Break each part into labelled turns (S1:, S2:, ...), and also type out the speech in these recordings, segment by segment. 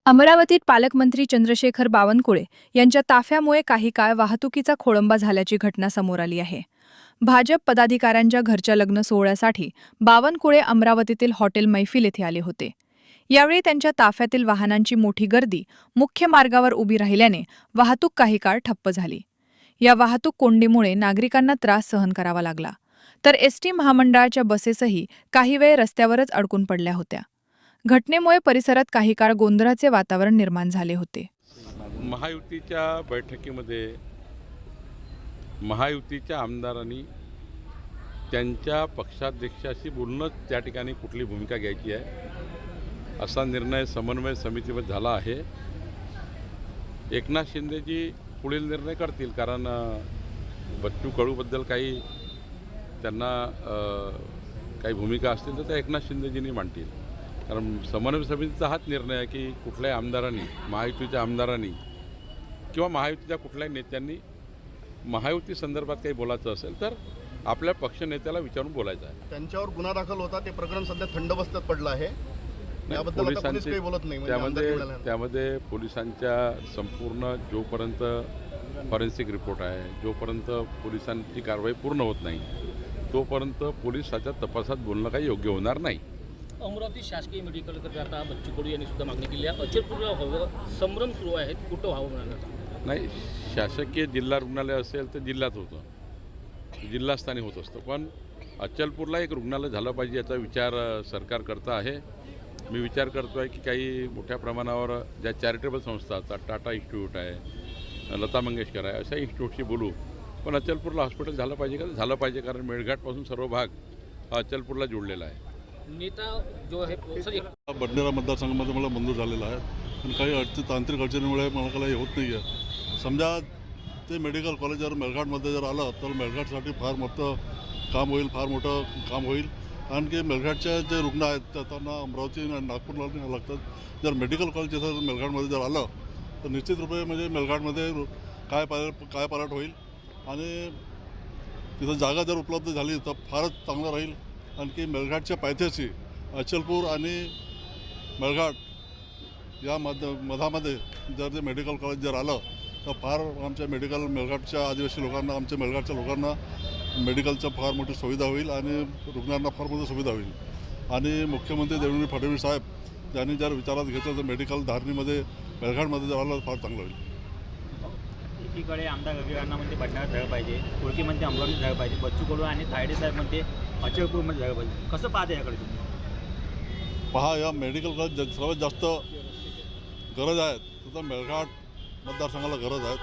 S1: अमरावतीत पालकमंत्री चंद्रशेखर बावनकुळे यांच्या ताफ्यामुळे काही काळ वाहतुकीचा खोळंबा झाल्याची घटना समोर आली आहे। भाजप पदाधिकाऱ्यांच्या घरच्या लग्न सोहळ्यासाठी बावनकुळे अमरावतीतील हॉटेल मैफिल येथे आले होते। यावेळी त्यांच्या ताफ्यातील वाहनांची मोठी गर्दी मुख्य मार्गावर उभी राहिल्याने वाहतूक काही काळ ठप्प झाली। या वाहतूक कोंडीमुळे नागरिकांना त्रास सहन करावा लागला, तर एसटी महामंडळाच्या बसेसही काही वेळ रस्त्यावरच अडकून पडल्या होत्या। घटनेमुळे परिसरात काही काळ गोंधळाचे वातावरण निर्माण झाले होते।
S2: महायुतीच्या बैठकीमध्ये महायुतीच्या आमदारांनी त्यांच्या पक्षाध्यक्षाशी बोलणंच त्या ठिकाणी कुठली भूमिका घ्यायची आहे असा निर्णय समन्वय समितीमध्ये झाला आहे। एकनाथ शिंदेजी पुढील निर्णय करतील, कारण बच्चू कडूबद्दल काही त्यांना काही भूमिका असतील तर त्या एकनाथ शिंदेजींनी मांडतील। कारण समन्वय समितीचा हाच निर्णय आहे की कुठल्याही आमदारांनी, महायुतीच्या आमदारांनी किंवा महायुतीच्या कुठल्याही नेत्यांनी महायुती संदर्भात काही बोलायचं असेल तर आपल्या पक्षनेत्याला विचारून बोलायचं आहे।
S3: त्यांच्यावर गुन्हा दाखल होता, ते प्रकरण सध्या थंडावस्थेत पडलं आहे। याबद्दल आता पोलीस काही बोलत नाही।
S2: त्यामध्ये पोलिसांच्या संपूर्ण जोपर्यंत फॉरेन्सिक रिपोर्ट आहे, जोपर्यंत पोलिसांची कारवाई पूर्ण होत नाही तोपर्यंत पोलिसाच्या तपासात बोलणं काही योग्य होणार नाही।
S4: अमरावती शासकीय मेडिकलकडे आता बच्चू कडू यांनी सुद्धा मागणी केली आहे। अचलपूरला व्हावं, संभ्रम सुरू आहे, कुठं व्हावं म्हणाला
S2: नाही। शासकीय जिल्हा रुग्णालय असेल तर जिल्ह्यात होतं, जिल्हास्थानी होत असतं, पण अचलपूरला एक रुग्णालय झालं पाहिजे याचा विचार सरकार करता आहे। मी विचार करतो आहे की काही मोठ्या प्रमाणावर ज्या चॅरिटेबल संस्था असतात, टाटा इन्स्टिट्यूट आहे, लता मंगेशकर आहे, अशा इन्स्टिट्यूटशी बोलू, पण अचलपूरला हॉस्पिटल झालं पाहिजे का? झालं पाहिजे, कारण मेळघाटपासून सर्व भाग हा अचलपूरला जोडलेला आहे।
S4: नेता जो आहे
S5: बडनेरा मतदारसंघामध्ये मला मंजूर झालेला आहे, पण काही तांत्रिक अडचणीमुळे मला काही होत नाही आहे। समजा ते मेडिकल कॉलेज जर मेळघाटमध्ये जर आलं तर मेळघाटसाठी फार मोठं काम होईल, फार मोठं काम होईल। आणखी मेळघाटच्या जे रुग्ण आहेत त्यांना अमरावती आणि नागपूरला न्यावं लागतात। जर मेडिकल कॉलेज जर मेळघाटमध्ये जर आलं तर निश्चित रूपे म्हणजे मेळघाटमध्ये काय पालट होईल आणि तिथं जागा जर उपलब्ध झाली तर फारच चांगलं राहील। आणखी मेळघाटच्या पायथ्याशी अचलपूर आणि मेळघाट या मधामध्ये जर ते मेडिकल कॉलेज जर आलं तर फार आमच्या मेळघाटच्या आदिवासी लोकांना, आमच्या मेळघाटच्या लोकांना मेडिकलचं फार मोठी सुविधा होईल आणि रुग्णांना फार मोठी सुविधा होईल। आणि मुख्यमंत्री देवेंद्र फडणवीस साहेब यांनी जर विचारात घेतलं तर मेडिकल धारणीमध्ये मेळघाटमध्ये जर आलं तर फार चांगलं होईल।
S6: एकीकडे आमदार रविराणा म्हणते बडण्यात झालं पाहिजे, कुळकी म्हणते अमरावतीत झालं पाहिजे, बच्चू कडू आणि तायडे साहेब म्हणते अचलपूरमध्ये झालं पाहिजे, कसं पाहते याकडे तुम्ही?
S5: पहा, या मेडिकल कॉलेज सर्वात जास्त गरज आहे तिथं मेळघाट मतदारसंघाला गरज आहे,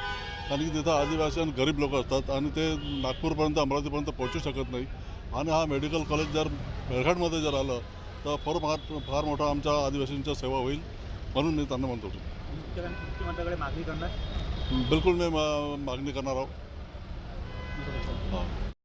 S5: कारण की तिथं आदिवासी आणि गरीब लोक असतात आणि ते नागपूरपर्यंत, अमरावतीपर्यंत पोहोचू शकत नाही। आणि हा मेडिकल कॉलेज जर मेळघाटमध्ये जर आलं तर फार मोठा आमच्या आदिवासींच्या सेवा होईल, म्हणून मी त्यांना म्हणतो।
S6: मुख्यमंत्र्याकडे मागणी करणार?
S5: बिलकुल मी मागणी करणार आहोत।